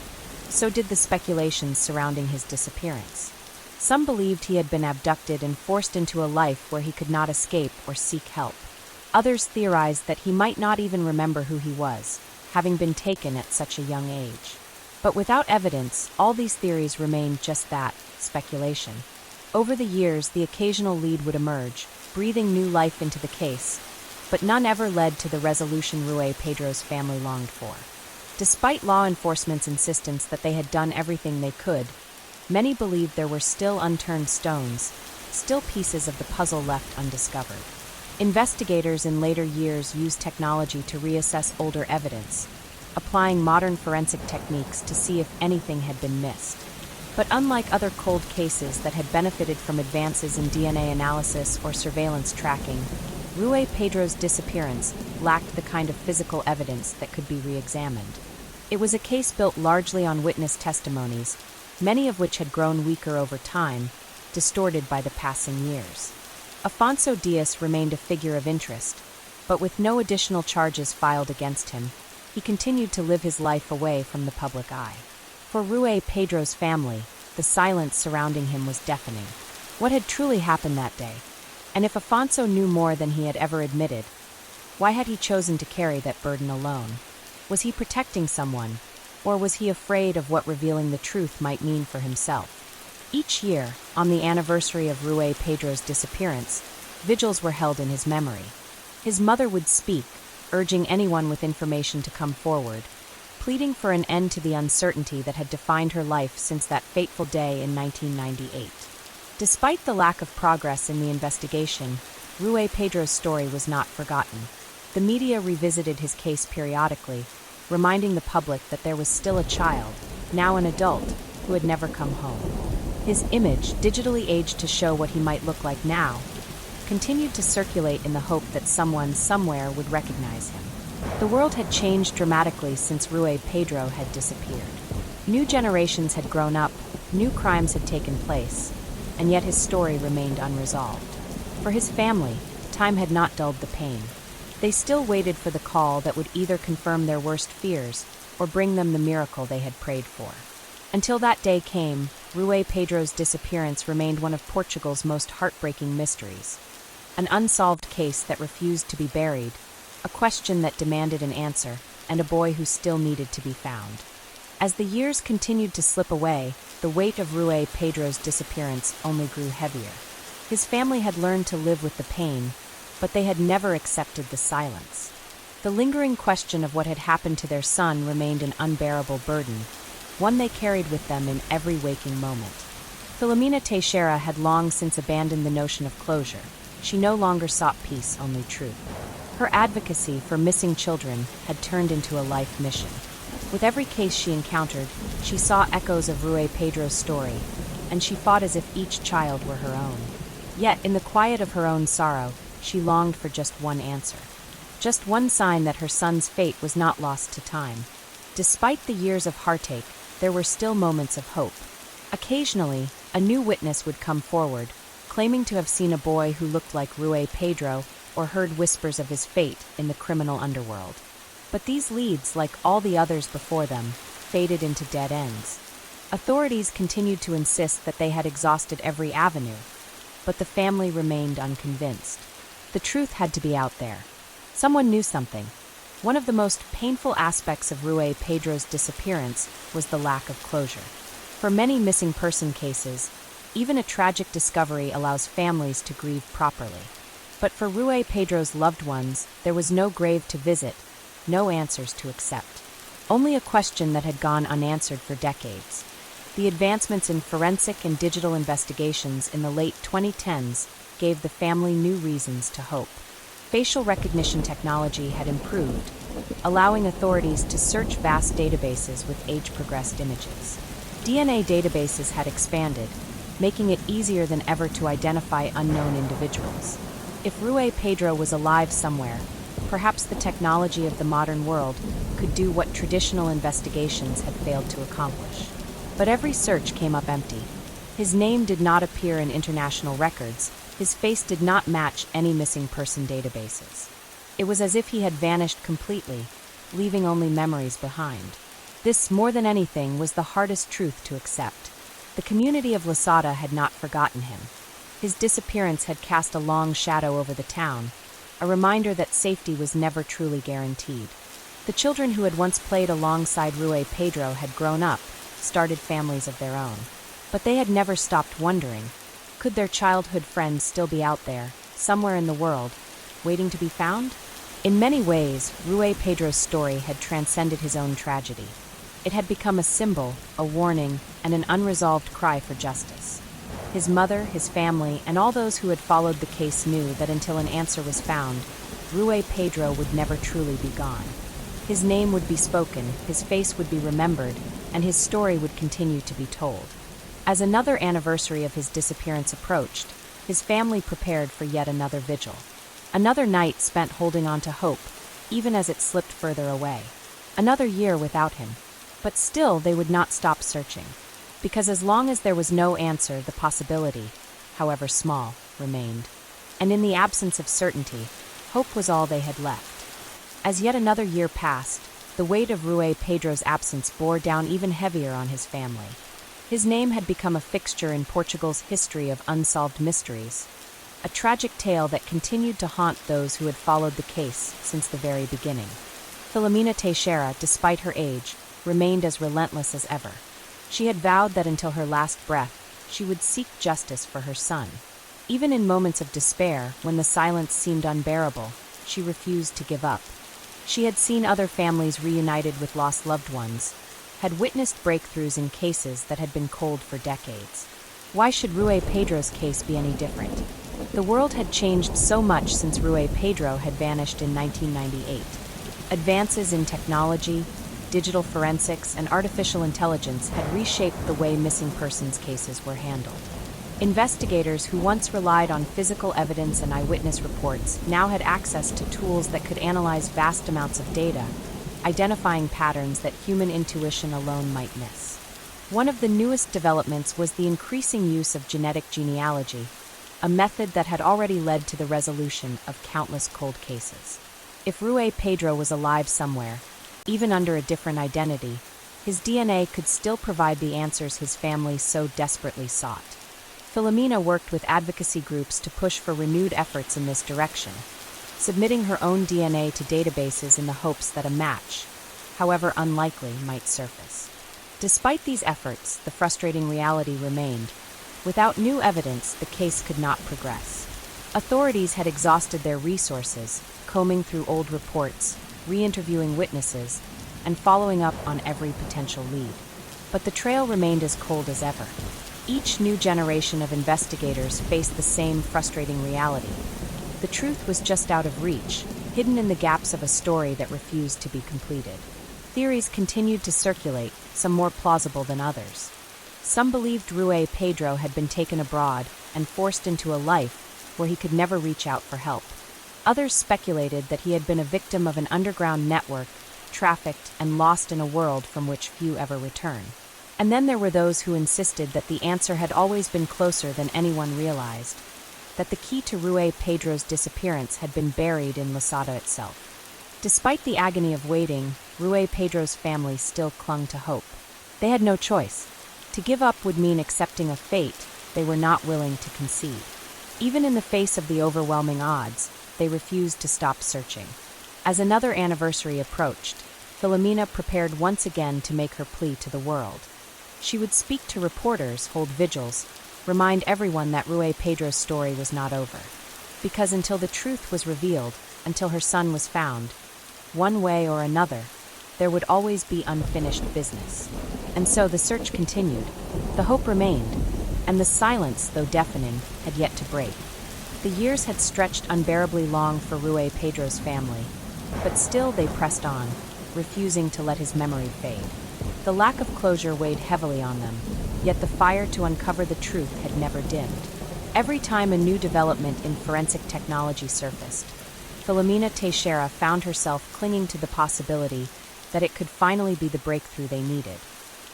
Speaker 1: so did the speculations surrounding his disappearance. Some believed he had been abducted and forced into a life where he could not escape or seek help. Others theorized that he might not even remember who he was, having been taken at such a young age. But without evidence, all these theories remained just that, speculation. Over the years, the occasional lead would emerge, breathing new life into the case, but none ever led to the resolution Rui Pedro's family longed for. Despite law enforcement's insistence that they had done everything they could, many believed there were still unturned stones, still pieces of the puzzle left undiscovered. Investigators in later years used technology to reassess older evidence, applying modern forensic techniques to see if anything had been missed. But unlike other cold cases that had benefited from advances in DNA analysis or surveillance tracking, Rui Pedro's disappearance lacked the kind of physical evidence that could be re-examined. It was a case built largely on witness testimonies, many of which had grown weaker over time, distorted by the passing years. Afonso Dias remained a figure of interest, but with no additional charges filed against him, he continued to live his life away from the public eye. For Rui Pedro's family, the silence surrounding him was deafening. What had truly happened that day? And if Afonso knew more than he had ever admitted, why had he chosen to carry that burden alone? Was he protecting someone, or was he afraid of what revealing the truth might mean for himself? Each year, on the anniversary of Rui Pedro's disappearance, vigils were held in his memory. His mother would speak, urging anyone with information to come forward, pleading for an end to the uncertainty that had defined her life since that fateful day in 1998. Despite the lack of progress in the investigation, Rui Pedro's story was not forgotten. The media revisited his case periodically, reminding the public that there was still a child, now an adult, who had never come home. His image, digitally aged to show what he might look like now, continued to circulate in the hope that someone somewhere would recognize him. The world had changed dramatically since Rui Pedro had disappeared. New generations had grown up, new crimes had taken place, and yet his story remained unresolved. For his family, time had not dulled the pain. They still waited for the call that would either confirm their worst fears or bring them the miracle they had prayed for. Until that day came, Rui Pedro's disappearance remained one of Portugal's most heartbreaking mysteries. An unsolved case that refused to be buried, a question that demanded an answer, and a boy who still needed to be found. As the years continued to slip away, the weight of Rui Pedro's disappearance only grew heavier. His family had learned to live with the pain, but they had never accepted the silence. The lingering question of what had happened to their son remained an unbearable burden, one they carried with them in every waking moment. Filomena Teixeira had long since abandoned the notion of closure. She no longer sought peace, only truth. Her advocacy for missing children had turned into a life mission. With every case she encountered, she saw echoes of Rui Pedro's story, and she fought as if each child were her own. Yet, in the quiet of her own sorrow, she longed for just one answer. Just one sign that her son's fate was not lost to time. Despite the years of heartache, there were still moments of hope. Occasionally, a new witness would come forward, claiming to have seen a boy who looked like Rui Pedro or heard whispers of his fate in the criminal underworld. But these leads, like all the others before them, faded into dead ends. Authorities continued to insist that they had exhausted every avenue, but the family remained unconvinced. The truth had to be out there. Someone knew something. One of the most painful aspects of Rui Pedro's disappearance was the lack of closure. For many missing person cases, even a tragic discovery allows families to grieve properly. But for Rui Pedro's loved ones, there was no grave to visit, no answers to accept. Only a question that had gone unanswered for decades. The advancements in forensic and digital investigations in the late 2010s gave the family new reasons to hope. Facial recognition technology had improved, allowing authorities to search vast databases with age-progressed images. DNA databases had expanded, making it easier than ever to identify unknown individuals. If Rui Pedro was alive somewhere, perhaps the technology of the modern world could do what traditional investigations had failed to accomplish. But every search came up empty. His name did not appear in international records. His face did not match any missing person databases. It was as if he had vanished completely, leaving only memories behind. This, more than anything, was the hardest truth to accept. The community of Losada had not forgotten him. His disappearance had cast a long shadow over the town, a reminder that safety was never truly guaranteed. The children who had once played alongside Rui Pedro had grown up, started families of their own. But they had never stopped wondering, could their childhood friends still be out there, somewhere in the world, waiting to be found? In many ways, Rui Pedro's story had transcended his own tragedy. It had become a symbol, a warning, and an unresolved cry for justice. His mother, his family, and all those who had followed the case knew that until an answer was found, Rui Pedro would never truly be gone. His name would be spoken, his face would be remembered, and his story would continue to be told. As another anniversary of his disappearance approached, his family prepared for yet another vigil. Another night spent holding on to hope, even as it slipped further away. Another year without him. But still they would not stop searching. Because as long as there was no answer, the possibility, however small, remained. And in the absence of certainty, hope was all they had left. As yet another year passed, the weight of Rui Pedro's absence bore down even heavier on his family. His name had become a fixture in Portugal's history of unsolved mysteries, a tragic tale that continued to haunt those who had followed the case since the very beginning. Filomena Teixeira, despite her age, remained as relentless as ever. She had vowed that until her last breath, she would seek justice for her son. Even in moments of despair, when the silence seemed unbearable, she refused to give up. She had seen other families reunited with lost loved ones, had witnessed breakthroughs in cases that had been cold for decades. Why should Rui Pedro's case be any different? The world had changed so much since Rui Pedro had vanished in 1998. Advances in technology, digital forensics, and artificial intelligence had reshaped the way missing persons cases were handled. Investigators who once relied on physical evidence and eyewitness reports now had access to tools that could analyze vast amounts of data, identifying patterns that human intuition alone might miss. One of the newest developments was the increasing use of genetic genealogy, a method that had already led to the resolution of countless cold cases. If Rui Pedro was alive somewhere, even under a different identity, his DNA could still provide the answers his family so desperately sought. Filomena worked with advocacy groups to push for renewed efforts in this direction, submitting her own DNA to databases in the hopes that a match, however unlikely, might surface. Despite these efforts, the frustrating reality remained. Without new evidence, the case could not progress. Authorities had exhausted their resources, combing through old reports, re-interviewing witnesses, and following up on every potential lead. But the trail remained as cold as ever. Each new generation of investigators faced the same frustrating reality. The truth was just out of reach, hidden in the gaps of a story that refused to be completed. Theories continued to circulate, some more plausible than others. Some believed Rui Pedro had been taken abroad and forced into a life where he could never reach out for help. Others speculated that he had been a victim of an underground network, trafficked and lost in a world from which few ever return. And then there were those who insisted that the answer had always been closer than anyone realized, that the key to Rui Pedro's disappearance had been buried in Losada itself. Despite the agony of waiting, Rui Pedro's family still clung to hope. They had no choice. To give up would mean accepting a fate they were not willing to concede. Even in the face of the overwhelming odds, they refused to stop searching. As another anniversary approached, Filomena prepared once again to make her plea to the world. She would speak to reporters, hold vigils, remind everyone that Rui Pedro's story was not over. Because until the truth was revealed, until her son was found, one way or another, there would always be unfinished business. And so the search continued. The hope remained, and the silence, though deafening, had yet to break. The years had stretched unbearably long for Rui Pedro's family, but still they pressed on, refusing to let his memory fade. The lack of closure weighed heavily on them, yet the fire to uncover the truth had never dimmed. Every time a new development in forensic technology surfaced, Filomena Teixeira found herself clinging to the possibility that it could finally be the breakthrough they needed.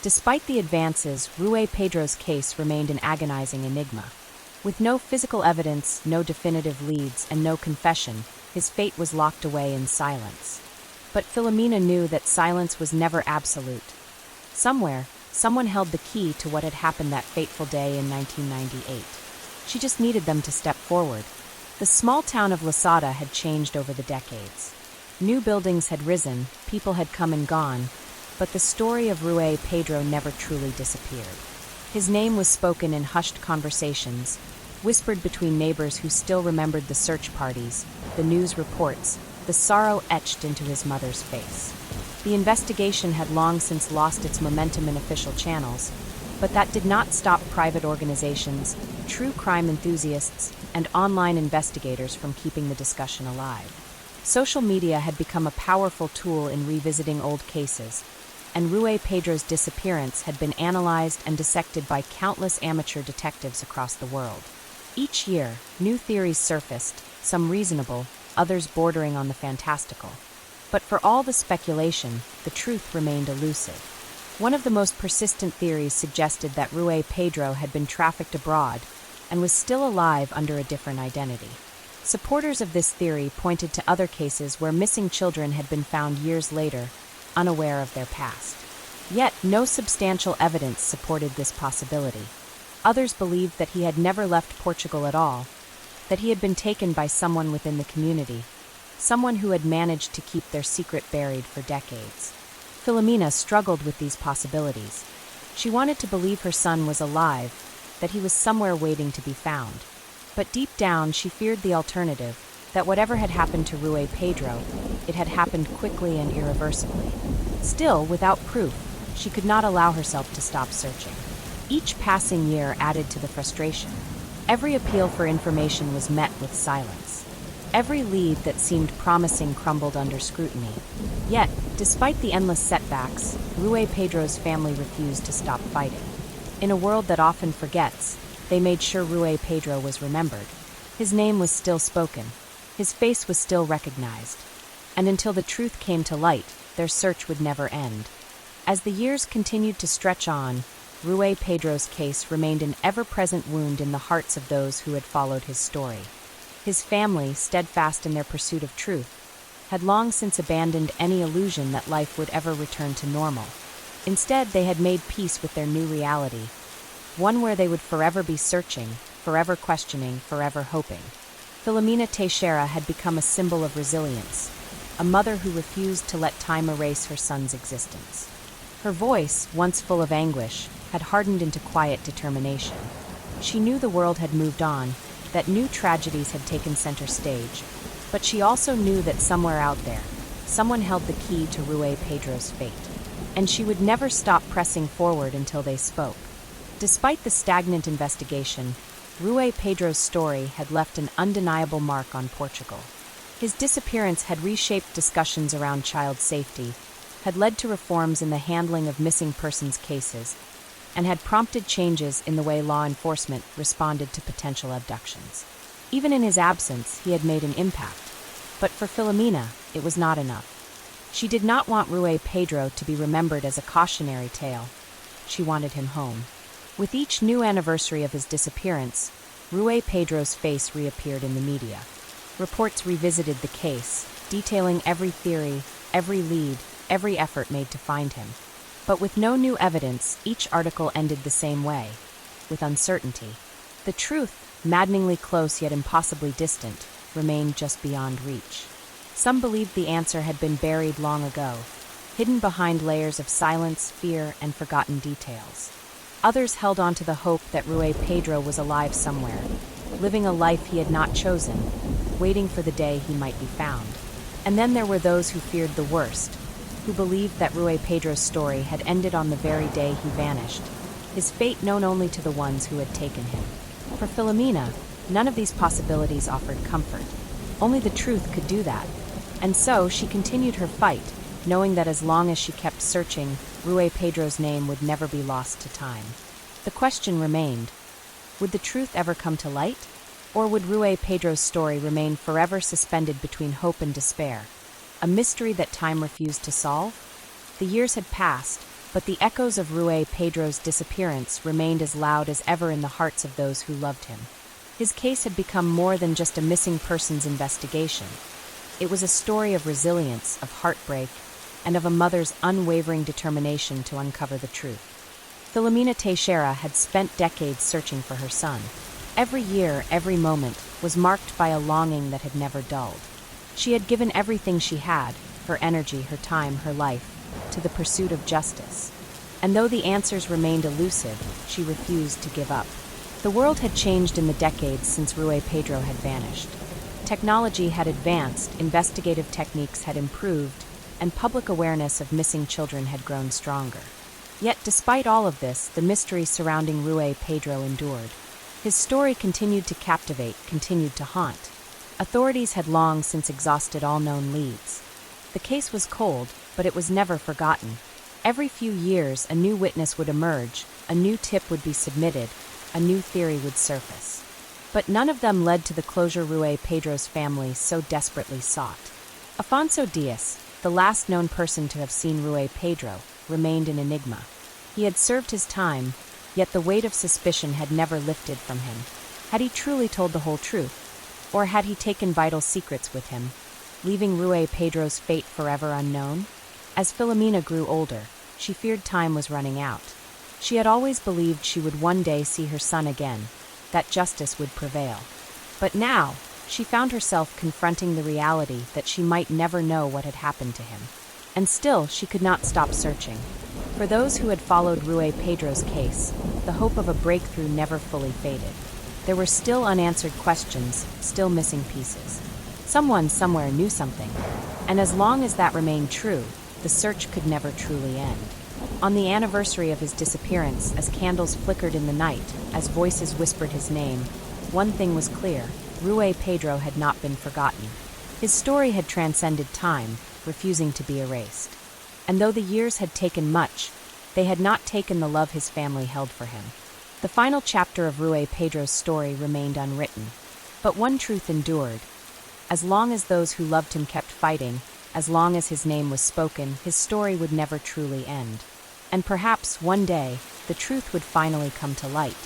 Speaker 1: Despite the advances, Rui Pedro's case remained an agonizing enigma. With no physical evidence, no definitive leads, and no confession, his fate was locked away in silence. But Filomena knew that silence was never absolute. Somewhere, someone held the key to what had happened that fateful day in 1998. She just needed them to step forward. The small town of Losada had changed over the decades. New buildings had risen, people had come and gone, but the story of Rui Pedro never truly disappeared. His name was spoken in hushed conversations, whispered between neighbors who still remembered the search parties, the news reports, the sorrow etched into his mother's face. The investigation had long since lost its momentum in official channels, but that did not stop private organizations, true crime enthusiasts, and online investigators from keeping the discussion alive. Social media had become a powerful tool in revisiting old cases, and Rui Pedro's disappearance had been analyzed and dissected by countless amateur detectives across the world. Each year, new theories surfaced, some reasonable, others bordering on the fantastical. But for all the speculation, the truth remained elusive. One of the most persistent theories suggested that Rui Pedro had been trafficked abroad and was still alive under a different identity. Supporters of this theory pointed to other cases where missing children had been found years later, unaware of their past. Yet, no substantial evidence supported this possibility. Others believed that he had never left Portugal at all, that he had been taken by someone within the community, someone who had managed to keep their secret buried for decades. Filomena struggled with these possibilities. She wanted to believe her son was alive, that he was somewhere waiting to be found. But deep down, she feared the alternative, that whatever had happened to Rui Pedro, it had happened quickly and irreversibly. Still, without proof, she could not allow herself to stop searching. Each passing year added to the frustration. Every appeal for information was met with silence. Every lead that seemed promising crumbled under scrutiny. Yet, despite the endless setbacks, Rui Pedro's family refused to stop fighting. In a world that often forgets, they made sure Rui Pedro was remembered. His name was still spoken. His face was still recognized. And until the truth came to light, their search would never end. As the years continued to stretch on, Rui Pedro's case remained an ever-present wound in the hearts of those who had followed his story. His family, steadfast in their pursuit of truth, had long since abandoned any illusion that life would ever return to normal. Instead, they had made peace with their new reality, one where they would forever be searching, forever questioning, forever hoping. Filomena Teixeira had become a symbol of resilience, a mother who refused to let time erase her son's existence. Her voice, once full of anguish, had hardened into quiet determination. She knew the world had moved on, that new tragedies had taken center stage, but she also knew that somewhere out there, someone held the key to Rui Pedro's fate, and she would never stop pressing forward until they spoke. Despite the stagnant investigation, Rui Pedro's story had left an undeniable mark on Portugal. His disappearance had reshaped discussions around child safety, had led to reforms in the handling of missing persons cases, and had prompted changes in the way law enforcement responded to potential abductions. Even in his absence, he had made an impact. But for Filomena, it was not enough. She did not want Rui Pedro to be remembered as a cautionary tale. She wanted him home. With each new anniversary of his disappearance, Rui Pedro's face reappeared in the media. Reports revisited the case, detailing every theory, every lead, every effort made to find him. But with no new evidence, each article ended the same way, with uncertainty. The truth, maddeningly close yet impossibly distant, remained just beyond reach. Some believed the answer had been buried long ago, hidden behind layers of silence, fear, and forgotten details. Others held on to the hope that Rui Pedro was alive somewhere, living a life he had not chosen, waiting for the day he might be found. And then there were those who feared the worst, who believed that Rui Pedro's story had ended on the very day he vanished, his fate known only to the ones who had taken him. For Filomena, none of these possibilities offered comfort. Only the truth could do that. And so she continued her fight, knowing that as long as she kept searching, Rui Pedro's name would never be lost to time. The question remained, would the truth ever come to light? Or would Rui Pedro's story remain forever suspended between hope and despair, a mystery that time refused to solve? The years had passed, but the echoes of Rui Pedro's disappearance remained as loud as ever in the hearts of those who loved him. His case had become more than just a missing persons investigation. It was a story of resilience, of heartbreak, and of a mother's unwavering determination to uncover the truth. Filomena Teixeira had spent decades searching for her son. Every year, every moment, was marked by a longing that had never dulled. She had given everything she had, her energy, her time, her life, to the pursuit of justice. And though the answers remained elusive, she refused to give up. The world had changed in the decades since Rui Pedro had vanished. Technology had advanced, investigative techniques had improved, and public awareness of missing children had grown stronger. Yet despite all of this, the mystery surrounding Rui Pedro endured. His story continued to captivate, continued to haunt. Authorities had long since exhausted all known leads. The case was cold, but it was never forgotten. Every few years, a new witness would emerge, a new tip would be submitted, a new theory would surface. But none of them led to the closure Rui Pedro's family so desperately sought. Afonso Dias, the last known person to have seen Rui Pedro, remained an enigma. He had served his time, yet the weight of suspicion had never lifted from him. Had he truly told the whole truth? Or had he taken vital secrets with him, leaving Rui Pedro's fate forever unknown? As Filomena grew older, she feared time was running out. She had always believed she would one day see her son again, that justice would prevail. But now, she found herself confronting the reality that she might never know what had happened to him. And still, she could not stop searching. For those who had followed Rui Pedro's case, the hope of a breakthrough never fully faded. There were still unanswered questions, still missing pieces. Someone somewhere knew something, and as long as that remained true, the search could never truly end. On the anniversary of his disappearance, as candles flickered in the night, as voices whispered his name, one thing was clear: Rui Pedro had not been forgotten. His story had transcended time, refusing to be erased. And though the years had taken much, they had not taken the love his family held for him. The final chapter of Rui Pedro's story remained unwritten. But one truth endured. As long as those who loved him kept fighting, as long as his name was spoken, his story would never truly end. And perhaps, one day, the truth would finally come to light.